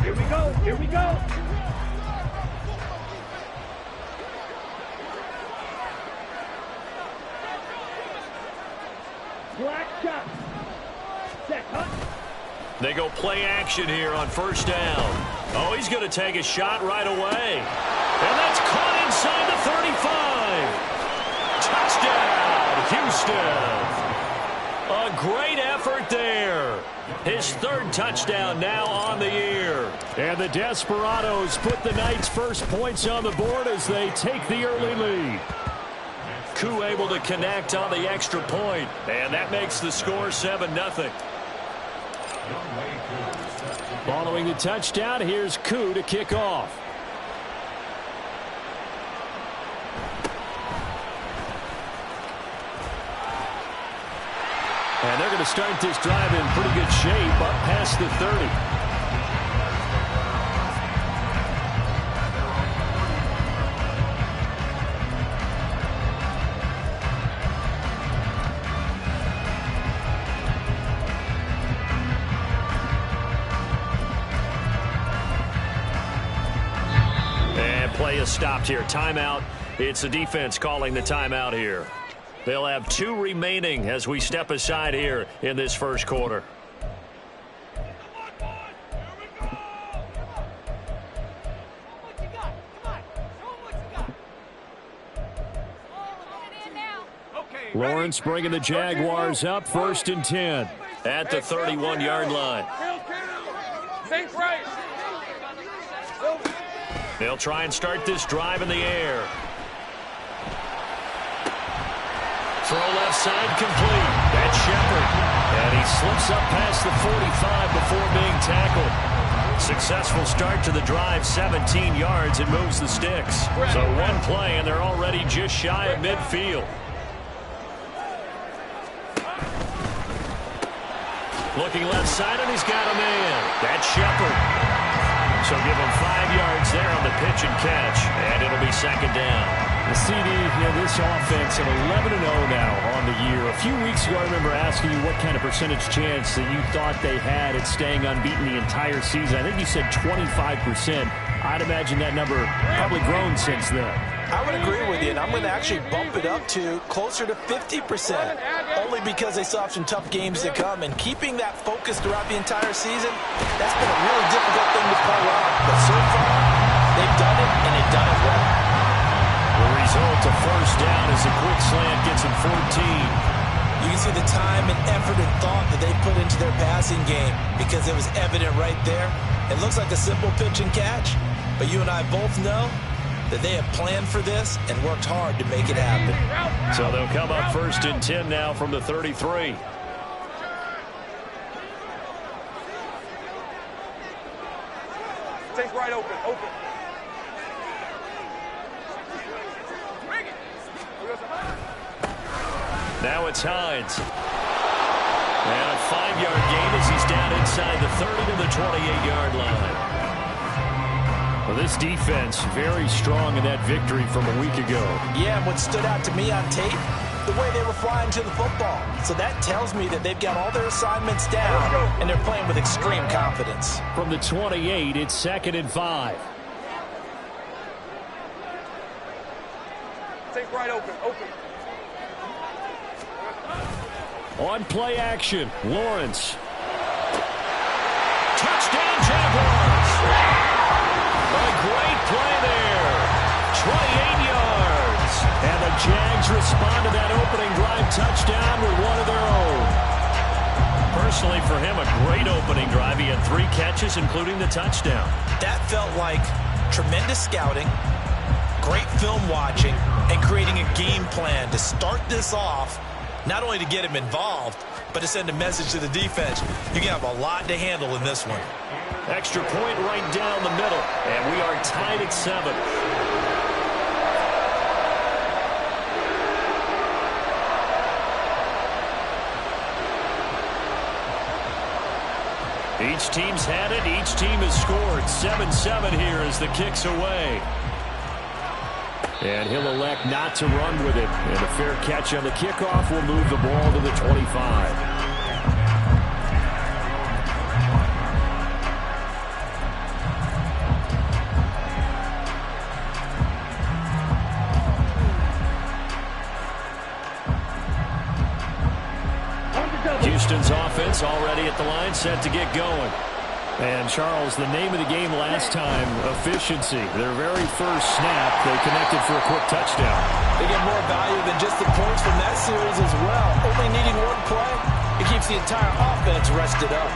Here we go. Here we go. Black shot. Set, huh? They go play action here on first down. Oh, he's going to take a shot right away. And that's caught inside the 35. Touchdown, Houston. A great effort there. His third touchdown now on the year. And the Desperados put the Knights' first points on the board as they take the early lead. Koo able to connect on the extra point, and that makes the score 7-0. Following the touchdown, here's Koo to kick off. And they're going to start this drive in pretty good shape up past the 30. Play is stopped here. Timeout. It's the defense calling the timeout here. They'll have 2 remaining as we step aside here in this first quarter. Lawrence bringing the Jaguars up 1st and 10 at the 31-yard line. Think right. They'll try and start this drive in the air. Throw left side complete. That's Shepard. And he slips up past the 45 before being tackled. Successful start to the drive, 17 yards, and moves the sticks. So one play, and they're already just shy of midfield. Looking left side, and he's got a man. That's Shepard. So give him 5 yards there on the pitch and catch, and it'll be 2nd down. The CD, this offense at 11-0 now on the year. A few weeks ago, I remember asking you what kind of percentage chance that you thought they had at staying unbeaten the entire season. I think you said 25%. I'd imagine that number probably grown since then. I would agree with you, and I'm going to actually bump it up to closer to 50%, only because they still have some tough games to come, and keeping that focus throughout the entire season, that's been a really difficult thing to pull off. But so far, they've done it, and they've done it well. The result of first down is a quick slant gets him 14. You can see the time and effort and thought that they put into their passing game because it was evident right there. It looks like a simple pitch and catch, but you and I both know that they have planned for this and worked hard to make it happen. So they'll come up 1st and 10 now from the 33. Take right open. Now it's Hines. And a 5-yard gain as he's down inside the 30 to the 28-yard line. Well, this defense very strong in that victory from a week ago. Yeah, and what stood out to me on tape, the way they were flying to the football. So that tells me that they've got all their assignments down, and they're playing with extreme confidence. From the 28, it's 2nd and 5. Take right open. On play action, Lawrence. Touchdown, Jaguars! A great play there. 28 yards. And the Jags respond to that opening drive touchdown with one of their own. Personally, for him, a great opening drive. He had 3 catches, including the touchdown. That felt like tremendous scouting, great film watching, and creating a game plan to start this off, not only to get him involved, but to send a message to the defense. You can have a lot to handle in this one. Extra point right down the middle, and we are tied at 7. Each team's had it. Each team has scored. 7-7 here as the kick's away. And he'll elect not to run with it. And a fair catch on the kickoff will move the ball to the 25. Houston's offense already at the line, set to get going. And, Charles, the name of the game last time, efficiency. Their very first snap, they connected for a quick touchdown. They get more value than just the points from that series as well. Only needing one play, it keeps the entire offense rested up.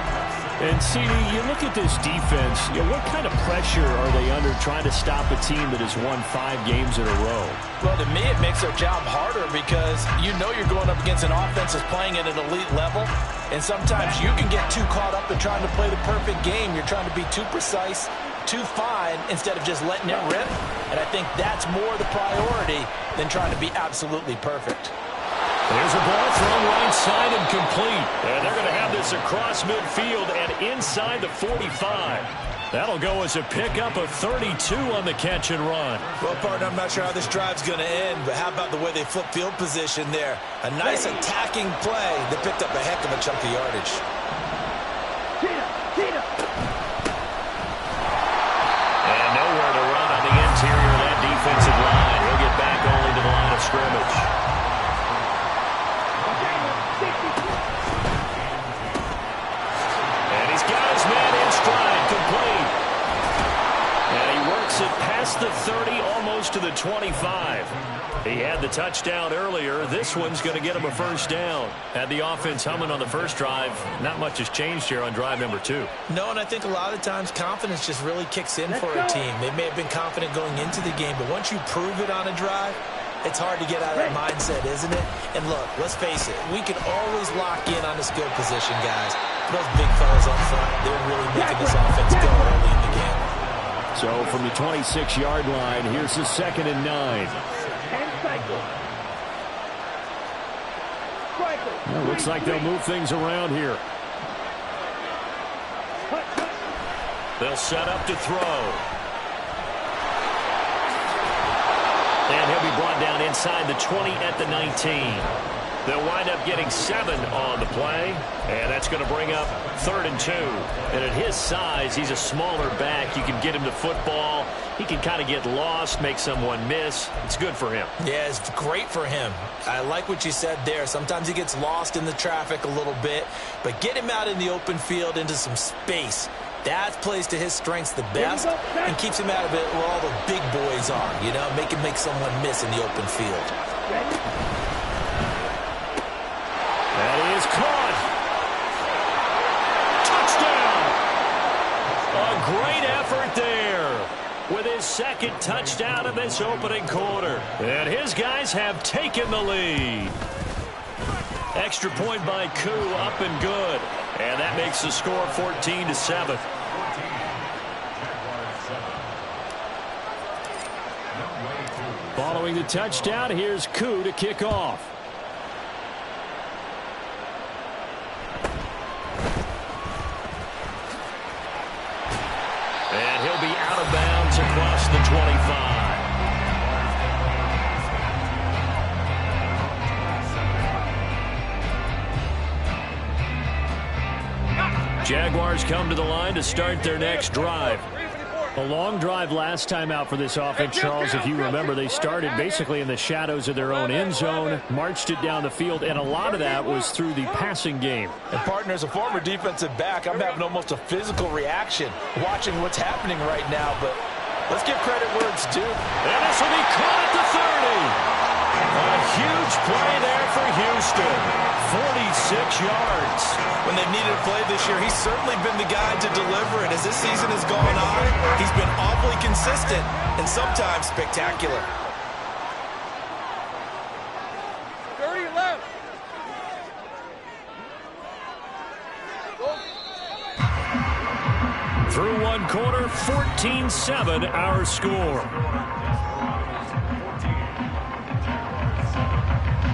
And, CD, you look at this defense, what kind of pressure are they under trying to stop a team that has won 5 games in a row? Well, to me, it makes their job harder because you know you're going up against an offense that's playing at an elite level, and sometimes you can get too caught up in trying to play the perfect game. You're trying to be too precise, too fine, instead of just letting it rip, and I think that's more the priority than trying to be absolutely perfect. There's a ball thrown right side and complete. And they're going to have this across midfield and inside the 45. That'll go as a pickup of 32 on the catch and run. Well, partner, I'm not sure how this drive's going to end, but how about the way they flip field position there? A nice attacking play that picked up a heck of a chunk of yardage. And nowhere to run on the interior of that defensive line. He'll get back only to the line of scrimmage. Complete. And he works it past the 30, almost to the 25. He had the touchdown earlier. This one's going to get him a first down. Had the offense humming on the first drive. Not much has changed here on drive number 2. No, and I think a lot of times confidence just really kicks in for a team. They may have been confident going into the game, but once you prove it on a drive, it's hard to get out of that mindset, isn't it? And look, let's face it, we can always lock in on the skill position, guys. Those big fellas up front, they're really making this offense go early in the game. So from the 26-yard line, here's the 2nd and 9. Well, looks like they'll move things around here. They'll set up to throw. And he'll be brought down inside the 20 at the 19. They'll wind up getting 7 on the play, and that's going to bring up 3rd and 2. And at his size, he's a smaller back. You can get him the football. He can kind of get lost, make someone miss. It's good for him. Yeah, it's great for him. I like what you said there. Sometimes he gets lost in the traffic a little bit, but get him out in the open field into some space. That plays to his strengths the best and keeps him out of it where all the big boys are, you know, make someone miss in the open field. That is caught. Touchdown. A great effort there with his 2nd touchdown of this opening quarter. And his guys have taken the lead. Extra point by Koo, up and good. And that makes the score 14-7. Following the touchdown, here's Koo to kick off. And he'll be out of bounds across the 25. Jaguars come to the line to start their next drive. A long drive last time out for this offense, Charles. If you remember, they started basically in the shadows of their own end zone, marched it down the field, and a lot of that was through the passing game. And, partner, as a former defensive back, I'm having almost a physical reaction watching what's happening right now, but let's give credit where it's due. And this will be caught at the 30. A huge play there for Houston. 46 yards. When they've needed a play this year, he's certainly been the guy to deliver it. As this season has gone on, he's been awfully consistent and sometimes spectacular. 30 left. Through one quarter, 14-7 our score.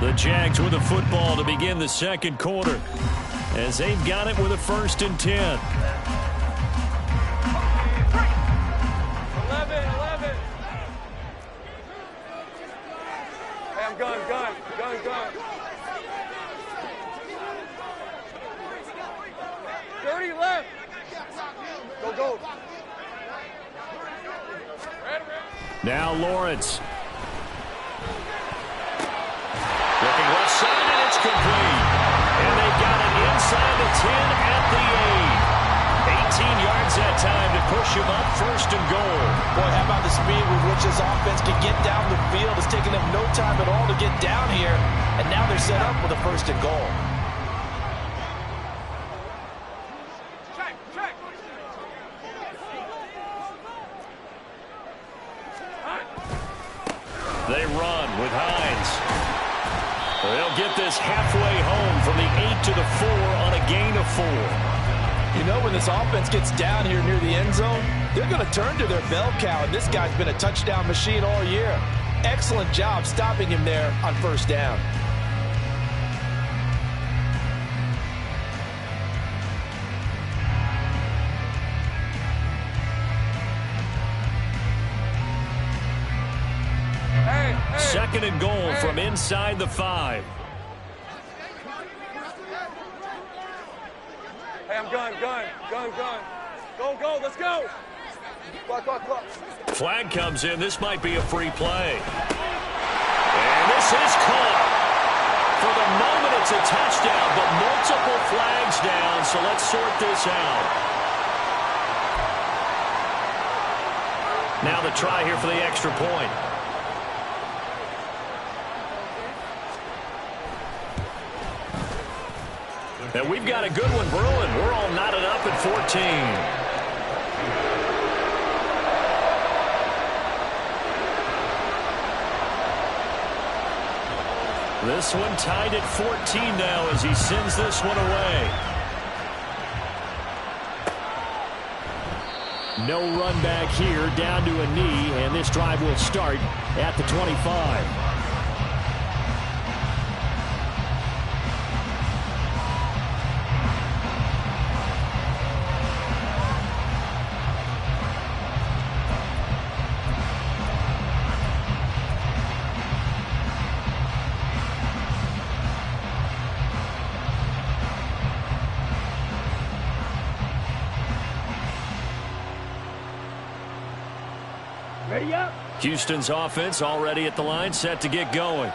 The Jags with the football to begin the second quarter, as they've got it with a 1st and 10. 11. Hey, I'm gun. 30 left. Go. Now Lawrence. Looking left side, and it's complete. And they've got it inside 10 at the 8. 18 yards that time to push him up 1st and goal. Boy, how about the speed with which this offense can get down the field? It's taken them no time at all to get down here, and now they're set up with a 1st and goal. They run with Hines. They'll get this halfway home from the 8 to the 4 on a gain of 4. You know, when this offense gets down here near the end zone, they're going to turn to their bell cow, and this guy's been a touchdown machine all year. Excellent job stopping him there on 1st down. Second and goal from inside the 5. Hey, I'm gun. Go, let's go. Clock. Flag comes in. This might be a free play. And this is caught. For the moment, it's a touchdown, but multiple flags down, so let's sort this out. Now the try here for the extra point. And we've got a good one brewing. We're all knotted up at 14. This one tied at 14 now as he sends this one away. No run back here, down to a knee, and this drive will start at the 25. Houston's offense already at the line, set to get going.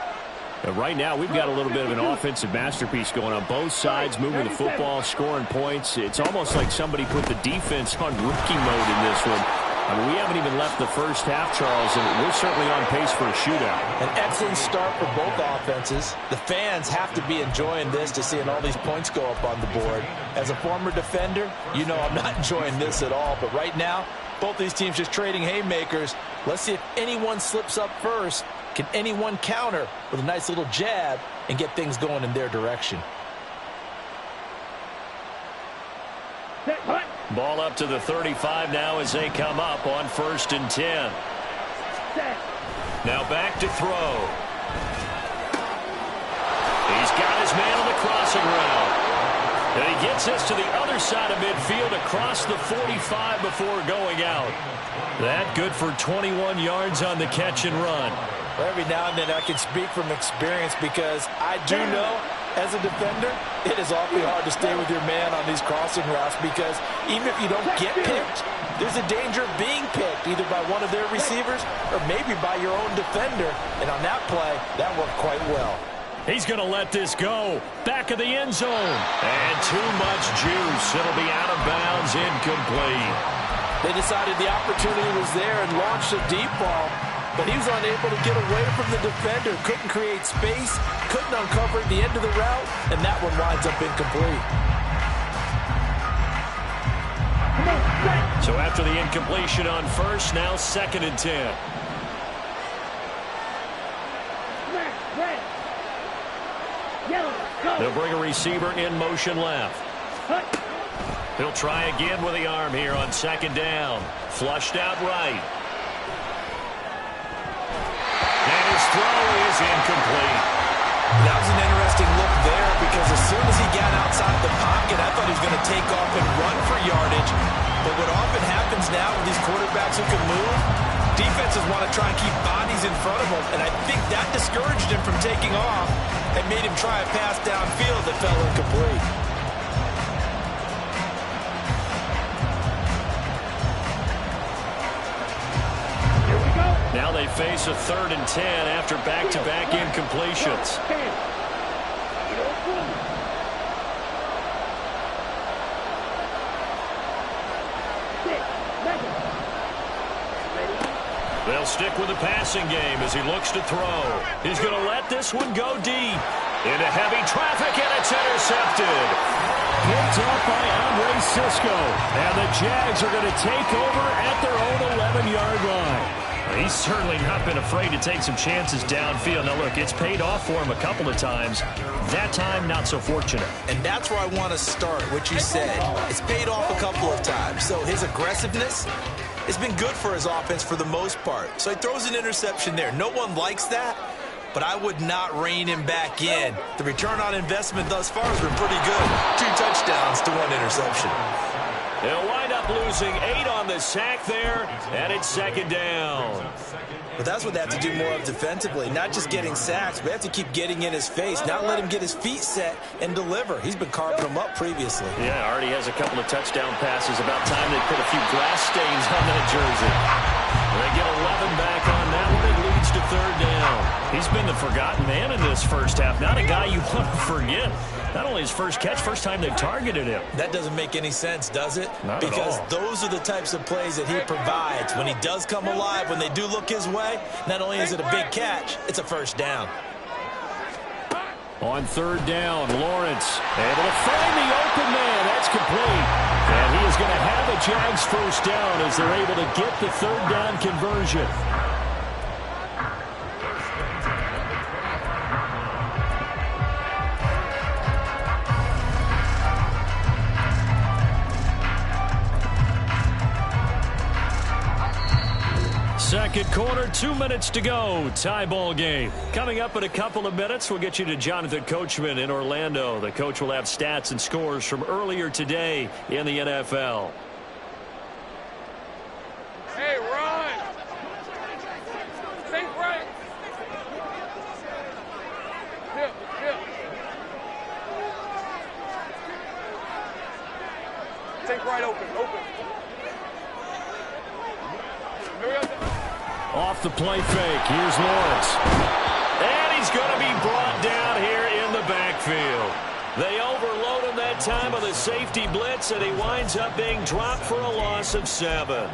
And right now, we've got a little bit of an offensive masterpiece going on both sides, moving the football, scoring points. It's almost like somebody put the defense on rookie mode in this one. I mean, we haven't even left the first half, Charles, and we're certainly on pace for a shootout. An excellent start for both offenses. The fans have to be enjoying this to seeing all these points go up on the board. As a former defender, you know I'm not enjoying this at all. But right now, both these teams just trading haymakers. Let's see if anyone slips up first. Can anyone counter with a nice little jab and get things going in their direction? Ball up to the 35 now as they come up on 1st and 10. Now back to throw. He's got his man on the crossing route. And he gets this to the other side of midfield across the 45 before going out. That good for 21 yards on the catch and run. Well, every now and then I can speak from experience because I do know as a defender it is awfully hard to stay with your man on these crossing routes because even if you don't get picked, there's a danger of being picked either by one of their receivers or maybe by your own defender. And on that play, that worked quite well. He's going to let this go. Back of the end zone. And too much juice. It'll be out of bounds, incomplete. They decided the opportunity was there and launched a deep ball, but he was unable to get away from the defender. Couldn't create space, couldn't uncover the end of the route, and that one winds up incomplete. So after the incompletion on 1st, now 2nd and 10. They'll bring a receiver in motion left. He'll try again with the arm here on 2nd down. Flushed out right. And his throw is incomplete. That was an interesting look there because as soon as he got outside the pocket, I thought he was going to take off and run for yardage. But what often happens now with these quarterbacks who can move, defenses want to try and keep bodies in front of them. And I think that discouraged him from taking off and made him try a pass downfield that fell incomplete. Now they face a 3rd and 10 after back-to-back incompletions. They'll stick with the passing game as he looks to throw. He's going to let this one go deep. Into heavy traffic, and it's intercepted. Picked up by Andre Cisco. And the Jags are going to take over at their own 11-yard line. He's certainly not been afraid to take some chances downfield. Now, look, it's paid off for him a couple of times. That time, not so fortunate. And that's where I want to start, what you said. It's paid off a couple of times. So his aggressiveness has been good for his offense for the most part. So he throws an interception there. No one likes that, but I would not rein him back in. The return on investment thus far has been pretty good. 2 touchdowns to 1 interception. They'll wind up losing 8 on the sack there, and it's 2nd down. But that's what they have to do more of defensively, not just getting sacks, but they have to keep getting in his face, not let him get his feet set and deliver. He's been carving them up previously. Yeah, already has a couple of touchdown passes. About time they put a few grass stains on that jersey. They get 11 back on that one. It leads to 3rd down. He's been the forgotten man in this first half. Not a guy you want to forget. Not only his first catch, first time they've targeted him. That doesn't make any sense, does it? Not because at all. Those are the types of plays that he provides. When he does come alive, when they do look his way, not only is it a big catch, it's a first down. On 3rd down, Lawrence able to find the open man. That's complete. And he is going to have a Jags first down as they're able to get the 3rd down conversion. Second quarter, 2 minutes to go. Tie ball game. Coming up in a couple of minutes, we'll get you to Jonathan Coachman in Orlando. The coach will have stats and scores from earlier today in the NFL. Hey, run! Think right! Dip. Think right, open. Here we go. Off the play fake. Here's Lawrence. And he's going to be brought down here in the backfield. They overload him that time on the safety blitz, and he winds up being dropped for a loss of 7.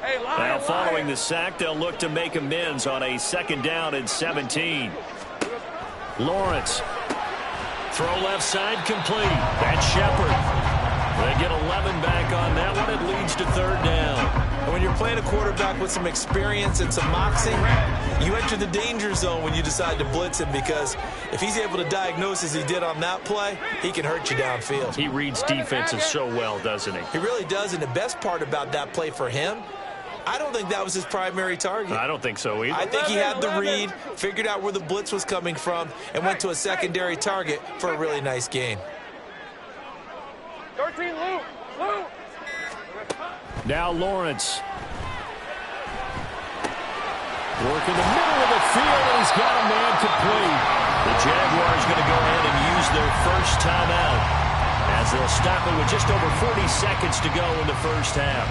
Hey, Now, following the sack, they'll look to make amends on a 2nd down and 17. Lawrence. Throw left side complete. That's Shepard. They get 11 back on that one. It leads to 3rd down. And when you're playing a quarterback with some experience and some moxie, you enter the danger zone when you decide to blitz him, because if he's able to diagnose as he did on that play, he can hurt you downfield. He reads defenses so well, doesn't he? He really does, and the best part about that play for him, I don't think that was his primary target. I don't think so either. I think he had the read, figured out where the blitz was coming from, and went to a secondary target for a really nice gain. 13, Luke. Now Lawrence. Working the middle of the field, and he's got a man complete. The Jaguars going to go ahead and use their first timeout as they'll stop it with just over 40 seconds to go in the first half.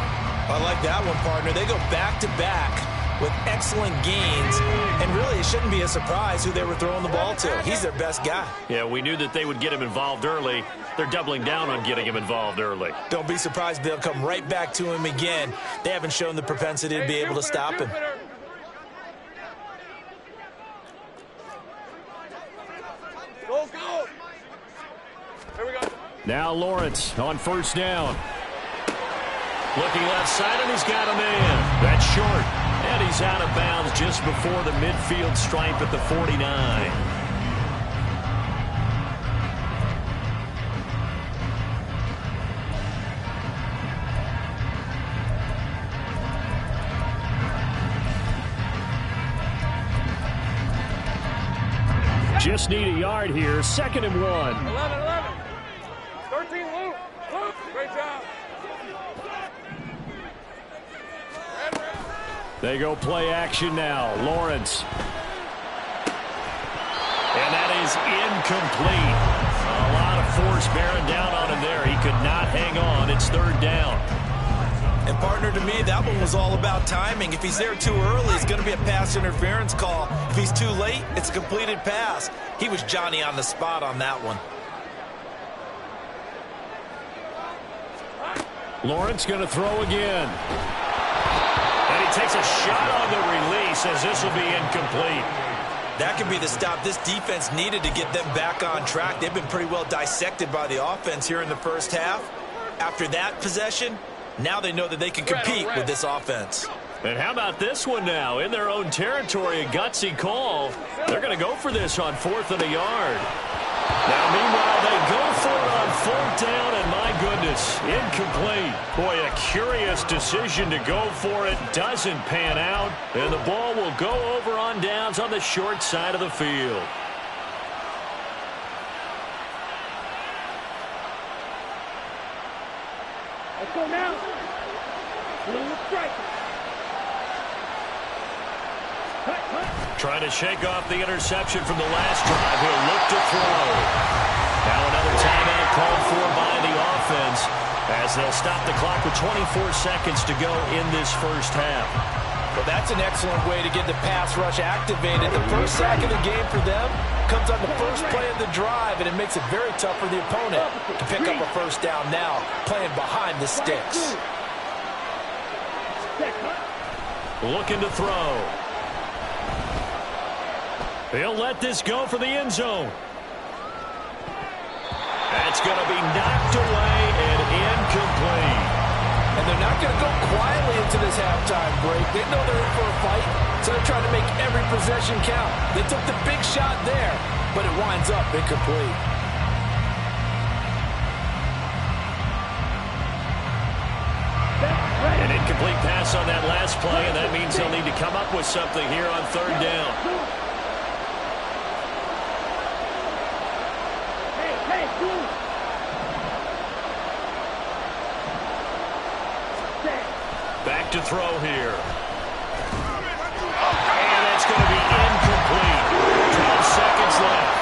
I like that one, partner. They go back-to-back with excellent gains, and really it shouldn't be a surprise who they were throwing the ball to. He's their best guy. Yeah, we knew that they would get him involved early. They're doubling down on getting him involved early. Don't be surprised if they'll come right back to him again. They haven't shown the propensity to be able to stop him. Go! Here we go. Now Lawrence on 1st down. Looking left side, and he's got a man. That's short. And he's out of bounds just before the midfield stripe at the 49. Just need a yard here. 2nd and 1. 11. 13, Luke. Great job. They go play action now. Lawrence. And that is incomplete. A lot of force bearing down on him there. He could not hang on. It's 3rd down. And, partner, to me, that one was all about timing. If he's there too early, it's going to be a pass interference call. If he's too late, it's a completed pass. He was Johnny on the spot on that one. Lawrence going to throw again. And he takes a shot on the release as this will be incomplete. That could be the stop this defense needed to get them back on track. They've been pretty well dissected by the offense here in the first half. After that possession, now they know that they can compete with this offense. And how about this one now? In their own territory, a gutsy call. They're going to go for this on 4th and a yard. Now, meanwhile, they go for it on 4th down, and my goodness, incomplete. Boy, a curious decision to go for it. Doesn't pan out, and the ball will go over on downs on the short side of the field. Let's go now. Trying to shake off the interception from the last drive. He'll look to throw. Now another timeout called for by the offense as they'll stop the clock with 24 seconds to go in this first half. Well, that's an excellent way to get the pass rush activated. The first sack of the game for them comes on the first play of the drive, and it makes it very tough for the opponent to pick up a first down now, playing behind the sticks. Looking to throw. He'll let this go for the end zone. That's going to be knocked away and incomplete. And they're not going to go quietly into this halftime break. They know they're in for a fight, so they're trying to make every possession count. They took the big shot there, but it winds up incomplete. An incomplete pass on that last play, and that means they'll need to come up with something here on 3rd down. Back to throw here. And that's going to be incomplete. 12 seconds left.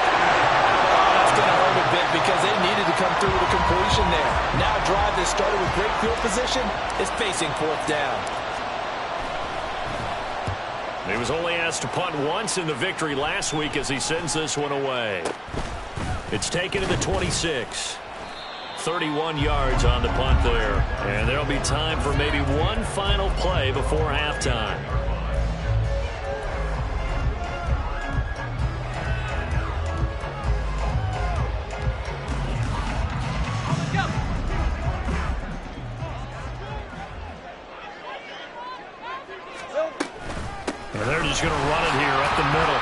Oh, that's going to hurt a bit because they needed to come through with a completion there. Now a drive that started with great field position is facing 4th down. He was only asked to punt once in the victory last week as he sends this one away. It's taken to the 26. 31 yards on the punt there. And there'll be time for maybe one final play before halftime. And they're just going to run it here up the middle.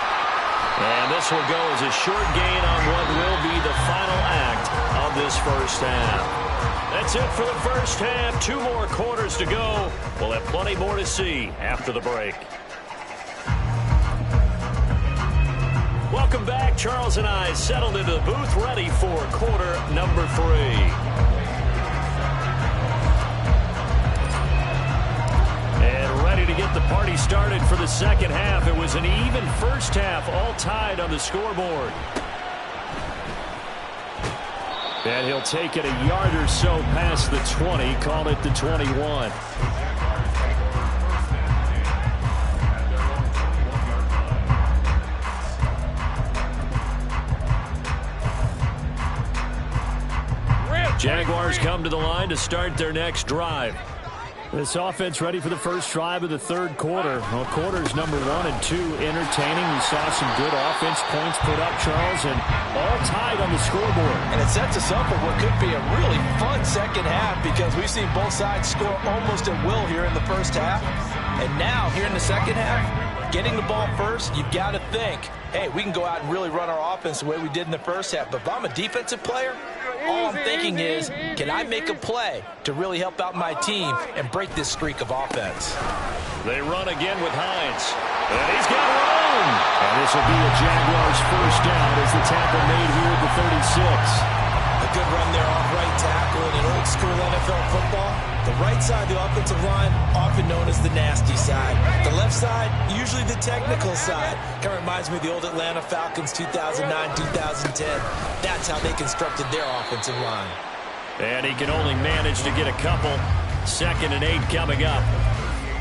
And this will go as a short gain on what will be the final act of this first half. That's it for the first half. 2 more quarters to go. We'll have plenty more to see after the break. Welcome back. Charles and I settled into the booth ready for quarter number 3. Ready to get the party started for the second half. It was an even first half, all tied on the scoreboard. And he'll take it a yard or so past the 20, call it the 21. Jaguars come to the line to start their next drive. This offense ready for the first drive of the 3rd quarter. Well, quarters number 1 and 2 entertaining. We saw some good offense points put up, Charles, and all tied on the scoreboard. And it sets us up for what could be a really fun second half because we've seen both sides score almost at will here in the first half. And now, here in the second half, getting the ball first, you've got to think, hey, we can go out and really run our offense the way we did in the first half. But if I'm a defensive player, all I'm thinking is, can I make a play to really help out my team and break this streak of offense? They run again with Hines. And he's got room. And this will be a Jaguars first down as the tackle made here at the 36. A good run there off right tackle in old school NFL football. The right side of the offensive line, often known as the nasty side. The left side, usually the technical side. Kind of reminds me of the old Atlanta Falcons 2009-2010. That's how they constructed their offensive line. And he can only manage to get a couple. 2nd and 8 coming up.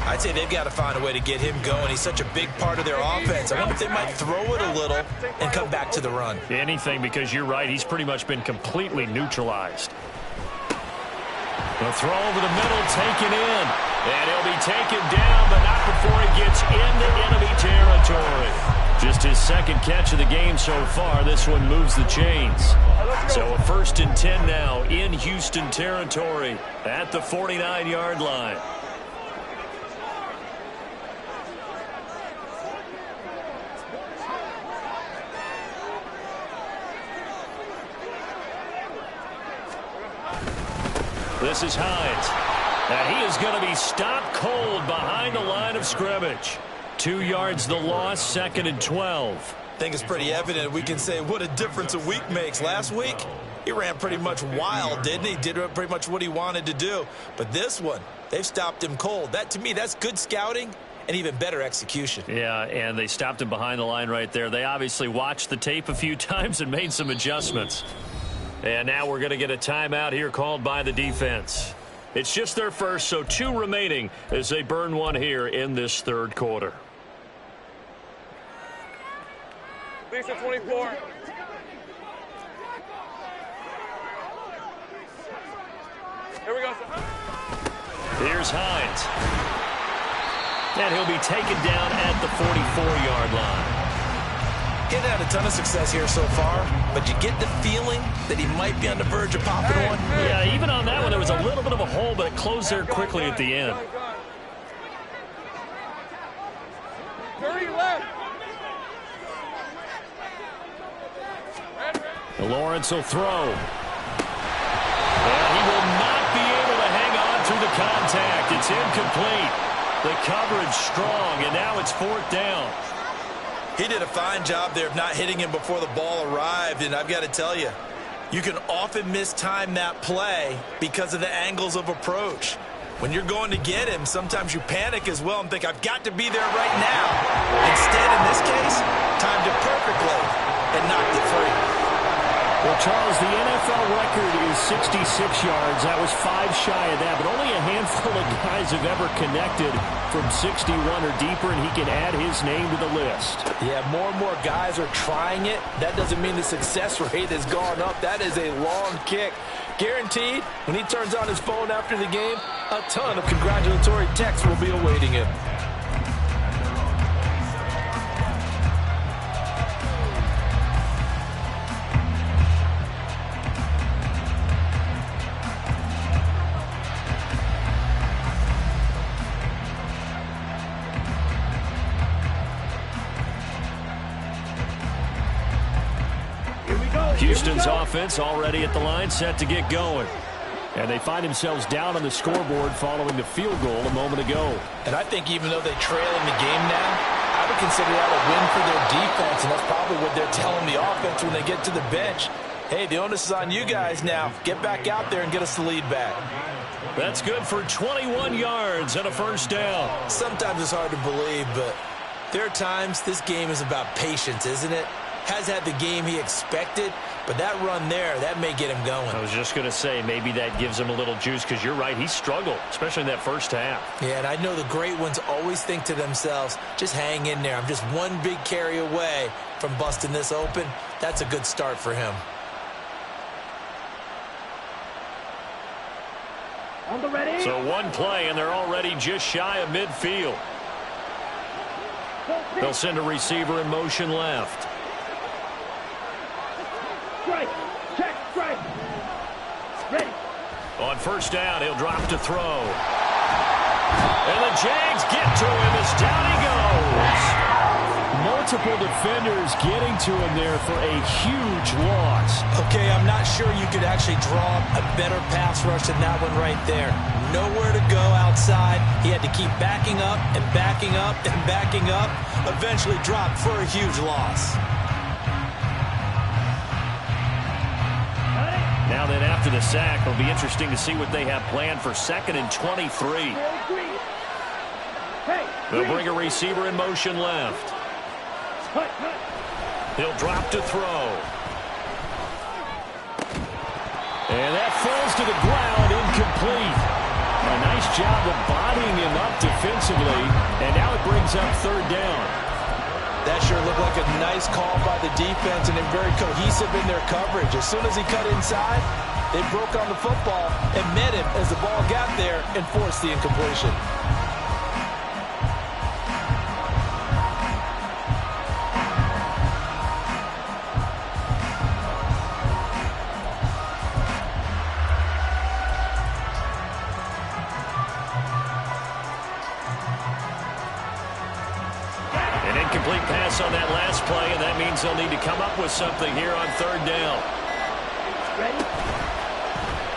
I'd say they've got to find a way to get him going. He's such a big part of their offense. I wonder if they might throw it a little and come back to the run. Anything, because you're right. He's pretty much been completely neutralized. The throw over the middle, taken in. And he'll be taken down, but not before he gets into enemy territory. Just his second catch of the game so far. This one moves the chains. So a 1st and 10 now in Houston territory at the 49-yard line. This is Hines. And he is going to be stopped cold behind the line of scrimmage. 2 yards the loss, 2nd and 12. I think it's pretty evident. We can say what a difference a week makes. Last week, he ran pretty much wild, didn't he? Did pretty much what he wanted to do. But this one, they've stopped him cold. That, to me, that's good scouting and even better execution. Yeah, and they stopped him behind the line right there. They obviously watched the tape a few times and made some adjustments. And now we're going to get a timeout here called by the defense. It's just their first, so 2 remaining as they burn one here in this 3rd quarter. Lisa 24. Here we go. Here's Hines. And he'll be taken down at the 44-yard line. He's had a ton of success here so far, but you get the feeling that he might be on the verge of popping one. Yeah, even on that one, there was a little bit of a hole, but it closed there quickly at the end. 30 left. Lawrence will throw. And he will not be able to hang on through the contact. It's incomplete. The coverage strong, and now it's 4th down. He did a fine job there of not hitting him before the ball arrived, and I've got to tell you, you can often mistime that play because of the angles of approach. When you're going to get him, sometimes you panic as well and think, I've got to be there right now. Instead, in this case, timed it perfectly and knocked it free. Well, Charles, the NFL record is 66 yards. That was 5 shy of that, but only a handful of guys have ever connected from 61 or deeper, and he can add his name to the list. Yeah, more and more guys are trying it. That doesn't mean the success rate has gone up. That is a long kick. Guaranteed, when he turns on his phone after the game, a ton of congratulatory texts will be awaiting him. Houston's offense already at the line, set to get going. And they find themselves down on the scoreboard following the field goal a moment ago. And I think even though they trail in the game now, I would consider that a win for their defense, and that's probably what they're telling the offense when they get to the bench. Hey, the onus is on you guys now. Get back out there and get us the lead back. That's good for 21 yards and a 1st down. Sometimes it's hard to believe, but there are times this game is about patience, isn't it? Has had the game he expected, but that run there, that may get him going. I was just going to say, maybe that gives him a little juice, because you're right, he struggled, especially in that 1st half. Yeah, and I know the great ones always think to themselves, just hang in there. I'm just one big carry away from busting this open. That's a good start for him. On the ready. So one play, and they're already just shy of midfield. They'll send a receiver in motion left. Strike. Check. Strike. Ready. On 1st down, he'll drop to throw. And the Jags get to him as down he goes. Multiple defenders getting to him there for a huge loss. Okay, I'm not sure you could actually draw a better pass rush than that one right there. Nowhere to go outside. He had to keep backing up and backing up and backing up. Eventually dropped for a huge loss. Now then, after the sack, it'll be interesting to see what they have planned for 2nd and 23. They'll bring a receiver in motion left. He'll drop to throw. And that falls to the ground, incomplete. A nice job of bodying him up defensively, and now it brings up 3rd down. That sure looked like a nice call by the defense, and they're very cohesive in their coverage. As soon as he cut inside, They broke on the football and met him as the ball got there and forced the incompletion. An incomplete pass on that last play, and that means they'll need to come up with something here on third down. Ready?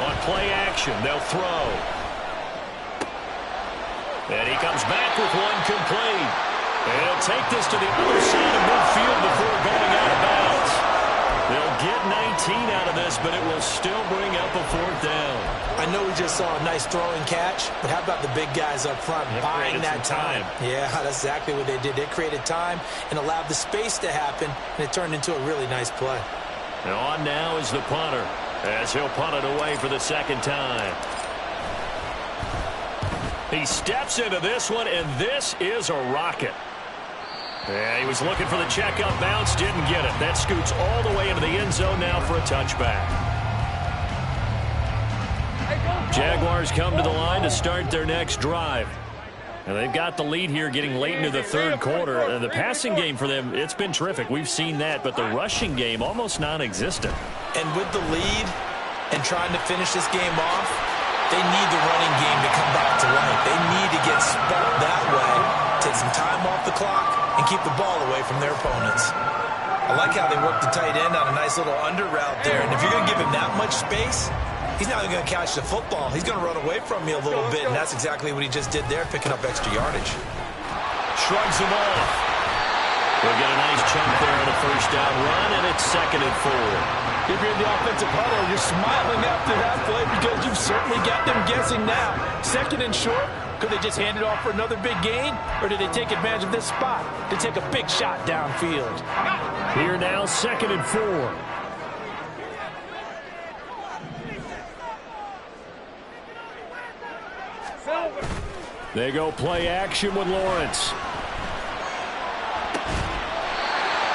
On play action, they'll throw. And he comes back with one complete. And he'll take this to the other side of midfield before going out of bounds. They'll get 19 out of this, but it will still bring up a fourth down. I know we just saw a nice throwing catch, but how about the big guys up front buying that time? Yeah, that's exactly what they did. They created time and allowed the space to happen, and it turned into a really nice play. And on now is the punter, as he'll punt it away for the second time. He steps into this one, and this is a rocket. Yeah, he was looking for the checkup bounce, didn't get it. That scoots all the way into the end zone now for a touchback. Jaguars come to the line to start their next drive. And they've got the lead here getting late into the third quarter. And the passing game for them, it's been terrific. We've seen that, but the rushing game almost non-existent. And with the lead and trying to finish this game off, they need the running game to come back to life. They need to get sparked that way, take some time off the clock, and keep the ball away from their opponents. I like how they work the tight end on a nice little under route there. And if you're going to give him that much space, he's not even going to catch the football. He's going to run away from me a little bit, and that's exactly what he just did there, picking up extra yardage. Shrugs him off. We'll get a nice chunk there on a first down run, and it's 2nd and 4. If you're in the offensive huddle, you're smiling after that play because you've certainly got them guessing now. 2nd and short, could they just hand it off for another big gain, or did they take advantage of this spot to take a big shot downfield? Here now, 2nd and 4. They go play action with Lawrence.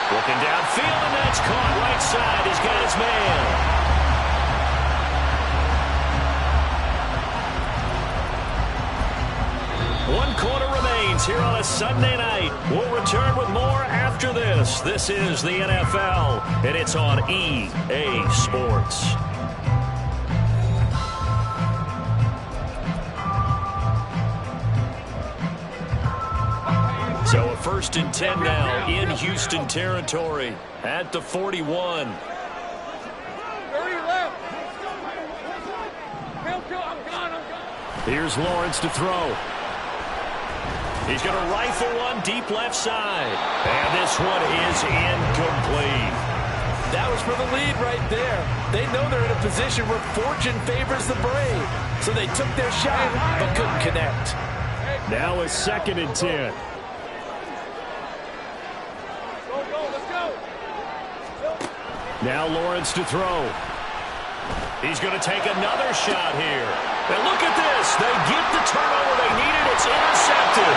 Looking downfield, and that's caught right side. He's got his man. One quarter remains here on a Sunday night. We'll return with more after this. This is the NFL, and it's on EA Sports. So a 1st and 10 now in Houston territory at the 41. 30 left. I'm gone. Here's Lawrence to throw. He's going to rifle one deep left side. And this one is incomplete. That was for the lead right there. They know they're in a position where fortune favors the brave. So they took their shot but couldn't connect. Now a 2nd and 10. Now Lawrence to throw. He's going to take another shot here. And look at this. They get the turnover they needed. It's intercepted.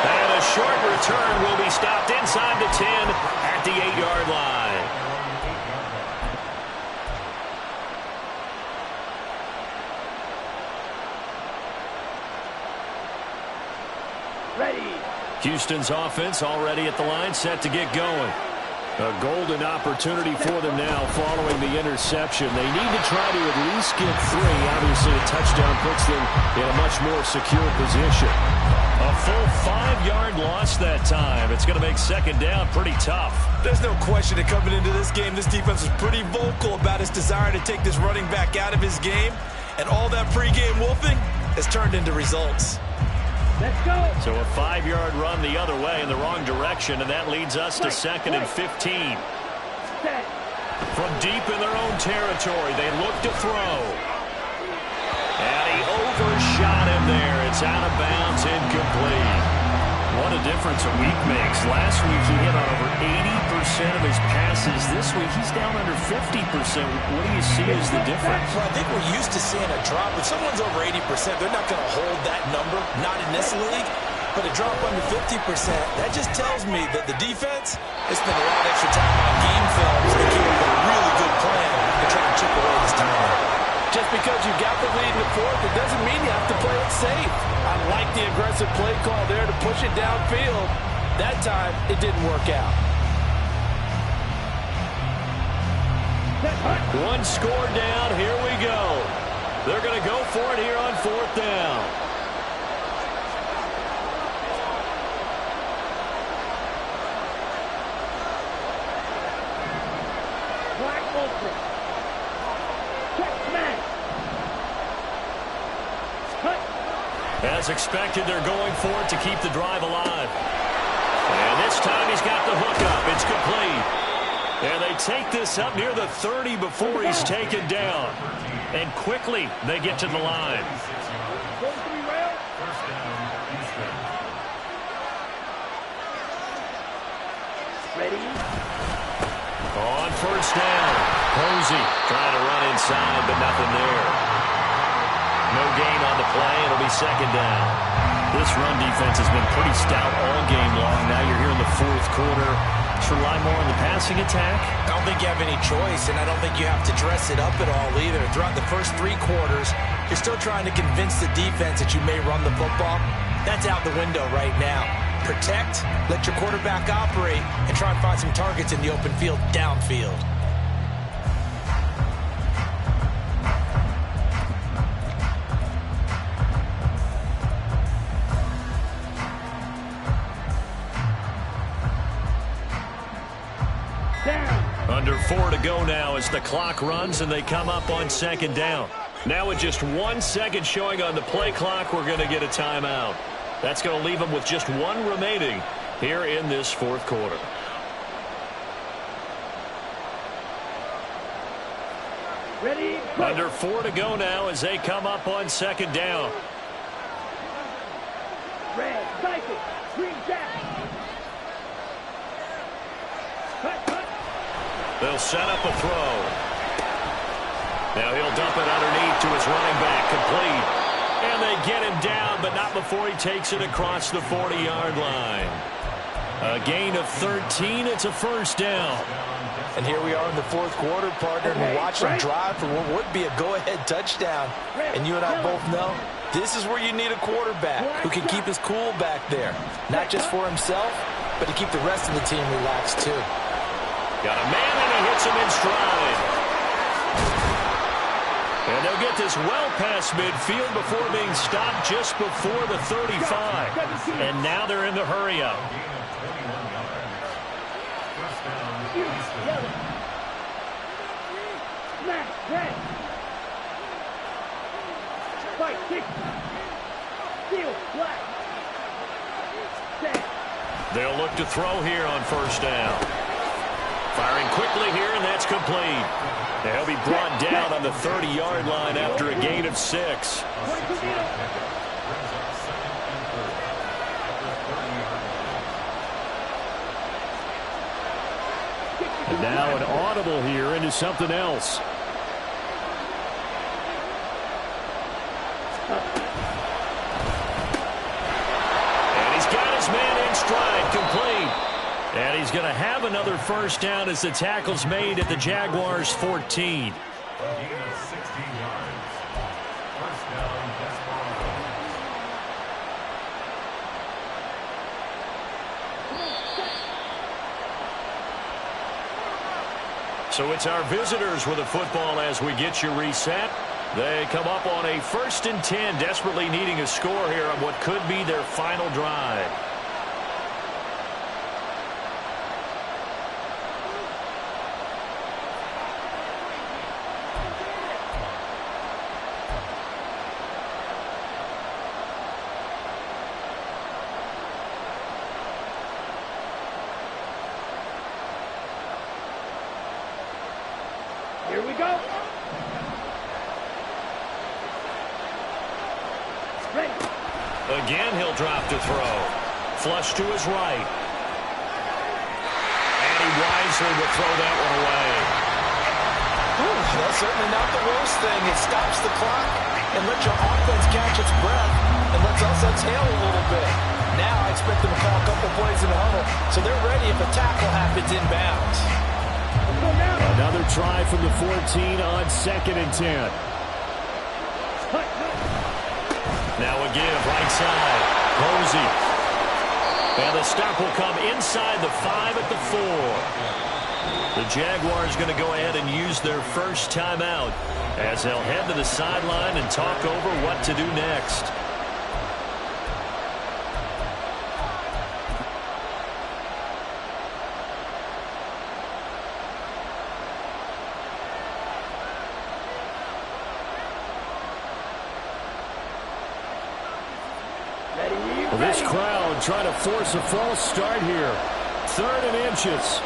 And a short return will be stopped inside the 10 at the 8-yard line. Ready. Houston's offense already at the line, set to get going. A golden opportunity for them now following the interception. They need to try to at least get 3. Obviously, a touchdown puts them in a much more secure position. A full 5-yard loss that time. It's going to make 2nd down pretty tough. There's no question that coming into this game, this defense was pretty vocal about its desire to take this running back out of his game. And all that pregame wolfing has turned into results. Let's go. So a 5-yard run the other way in the wrong direction, and that leads us to 2nd and 15. Set. From deep in their own territory, they look to throw. And he overshot him there. It's out of bounds, incomplete. What a difference a week makes. Last week he hit on over 80% of his passes. This week he's down under 50%. What do you see as the difference? Well, I think we're used to seeing a drop. If someone's over 80%, they're not going to hold that number, not in this league. But a drop under 50%, that just tells me that the defense has spent a lot of extra time on game films and came up with a really good plan to try to chip away his timing. Just because you got the lead in the fourth, it doesn't mean you have to play it safe. I like the aggressive play call there to push it downfield. That time, it didn't work out. One score down. Here we go. They're going to go for it here on fourth down. As expected, they're going for it to keep the drive alive. And this time he's got the hookup. It's complete. And they take this up near the 30 before he's taken down. And quickly they get to the line. Ready? On first down, Posey trying to run inside, but nothing there. No gain on the play. It'll be second down. This run defense has been pretty stout all game long. Now you're here in the fourth quarter. To rely more on the passing attack? I don't think you have any choice, and I don't think you have to dress it up at all either. Throughout the first 3 quarters, you're still trying to convince the defense that you may run the football. That's out the window right now. Protect, let your quarterback operate, and try and find some targets in the open field downfield. Under 4 to go now as the clock runs and they come up on second down. Now with just 1 second showing on the play clock, we're going to get a timeout. That's going to leave them with just 1 remaining here in this fourth quarter. Ready? Under 4 to go now as they come up on second down. Red, cycle, green jack. Cut. They'll set up a throw. Now he'll dump it underneath to his running back, complete. And they get him down, but not before he takes it across the 40-yard line. A gain of 13. It's a first down. And here we are in the fourth quarter, partner, and we're watching them drive for what would be a go-ahead touchdown. And you and I both know this is where you need a quarterback who can keep his cool back there. Not just for himself, but to keep the rest of the team relaxed, too. Got a man, and he hits him in stride. And they'll get this well past midfield before being stopped just before the 35. And now they're in the hurry-up. Red. Fight, kick. Steel, black. They'll look to throw here on first down. Firing quickly here, and that's complete. They'll be brought down on the 30-yard line after a gain of 6. And now an audible here into something else. And he's got his man in stride, complete. And he's going to have another first down as the tackle's made at the Jaguars' 14. So it's our visitors with the football as we get you reset. They come up on a 1st and 10, desperately needing a score here on what could be their final drive. Here we go. Ready. Again, he'll drop to throw. Flush to his right. And he wisely will throw that one away. That's certainly not the worst thing. It stops the clock and lets your offense catch its breath and lets us exhale a little bit. Now I expect them to call a couple plays in the huddle so they're ready if a tackle happens inbounds. Another try from the 14 on 2nd and 10. Now a give right side. Posey. And the stop will come inside the 5 at the 4. The Jaguars going to go ahead and use their first timeout as they'll head to the sideline and talk over what to do next. Well, this crowd trying to force a false start here. 3rd and inches.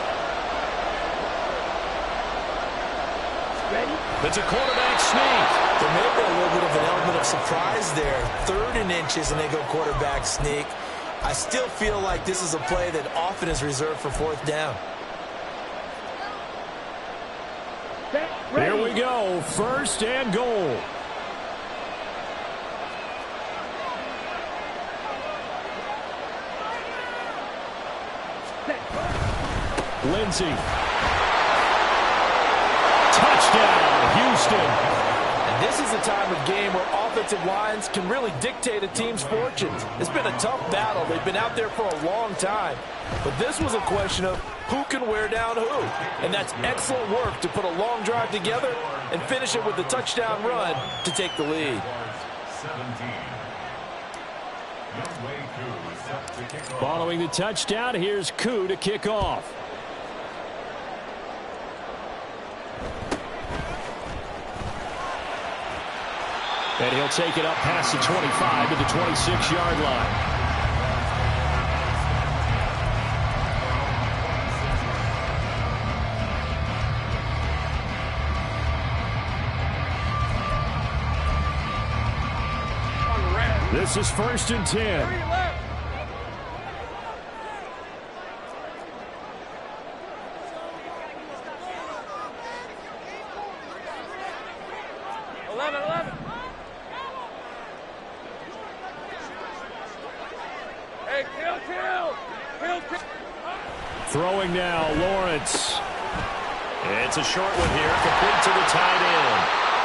It's a quarterback sneak. There may be a little bit of an element of surprise there. 3rd and inches, and they go quarterback sneak. I still feel like this is a play that often is reserved for 4th down. Here we go. 1st and goal. Lindsey. Touchdown, Houston. And this is a time of game where offensive lines can really dictate a team's fortunes. It's been a tough battle. They've been out there for a long time. But this was a question of who can wear down who. And that's excellent work to put a long drive together and finish it with a touchdown run to take the lead. Following the touchdown, here's Koo to kick off. And he'll take it up past the 25 to the 26-yard line. This is 1st and 10. Throwing now, Lawrence. It's a short one here, complete to the tight end.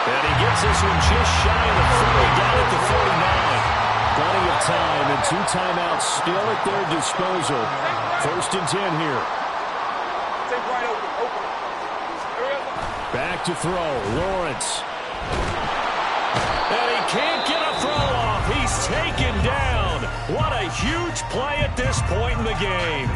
And he gets this one just shy of the 40, down at the 49. Plenty of time and 2 timeouts still at their disposal. 1st and 10 here. Take right open. Back to throw, Lawrence. And he can't get a throw off. He's taken down. What a huge play at this point in the game.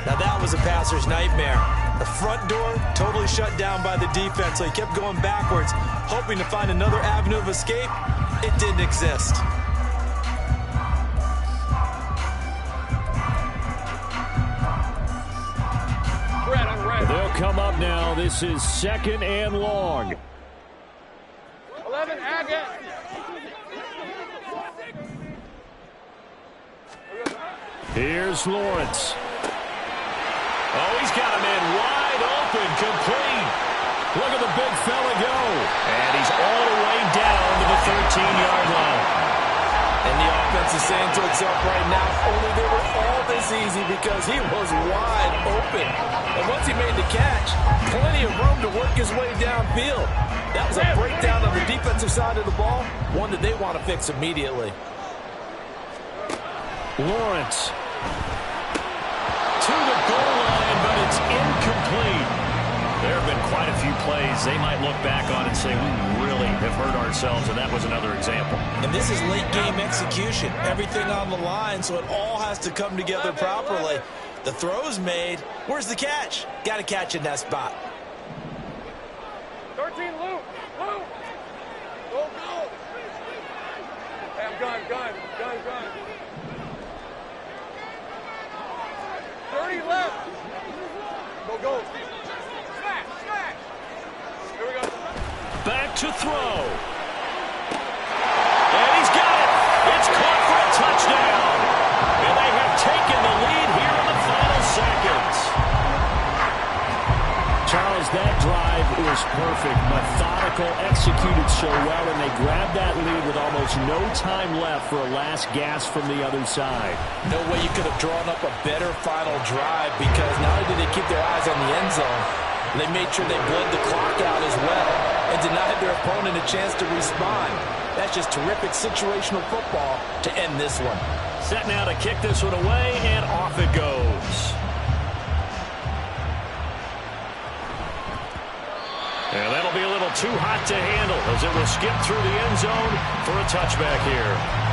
Now that was a passer's nightmare. The front door totally shut down by the defense, so he kept going backwards, hoping to find another avenue of escape. It didn't exist. They'll come up now. This is 2nd and long. 11, Agate. Here's Lawrence. Oh, he's got a man wide open, complete. Look at the big fella go. And he's all the way down to the 13-yard line. And the offense is saying to itself right now, only they were all this easy because he was wide open. And once he made the catch, plenty of room to work his way downfield. That was a breakdown on the defensive side of the ball, one that they want to fix immediately. Lawrence. To the goal line, but it's incomplete. There have been quite a few plays they might look back on and say, we really have hurt ourselves, and that was another example. And this is late game execution. Everything on the line, so it all has to come together properly. The throw's made. Where's the catch? Got to catch in that spot. 13, Luke. Luke. Go. Hey, gun. 30 left. Go. Smash. Here we go. Back to throw. And he's got it. It's caught for a touchdown. And they have taken the lead here in the final seconds. Charles, that drive was Almost perfect, methodical, executed so well, and they grabbed that lead with almost no time left for a last gasp from the other side. No way you could have drawn up a better final drive, because not only did they keep their eyes on the end zone, they made sure they bled the clock out as well and denied their opponent a chance to respond. That's just terrific situational football to end this one. Set now to kick this one away, and off it goes. And that'll be a little too hot to handle as it will skip through the end zone for a touchback here.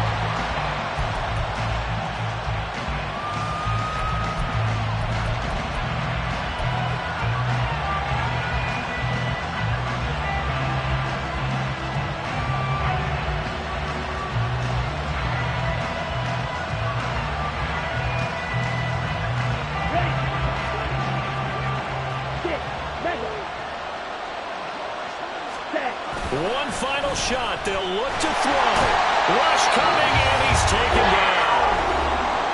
One final shot. They'll look to throw. Rush coming, and he's taken down.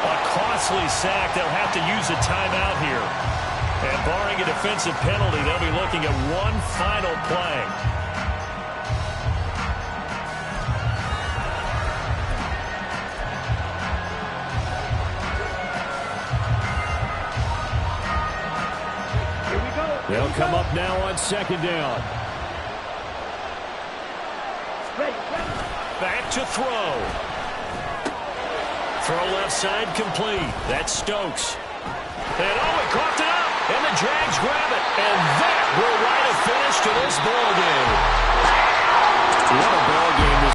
A costly sack. They'll have to use a timeout here. And barring a defensive penalty, they'll be looking at one final play. Here we go. They'll come up now on second down. Back to throw. Throw left side complete. That's Stokes. And he coughed it up. And the Jags grab it. And that will write a finish to this ball game. What a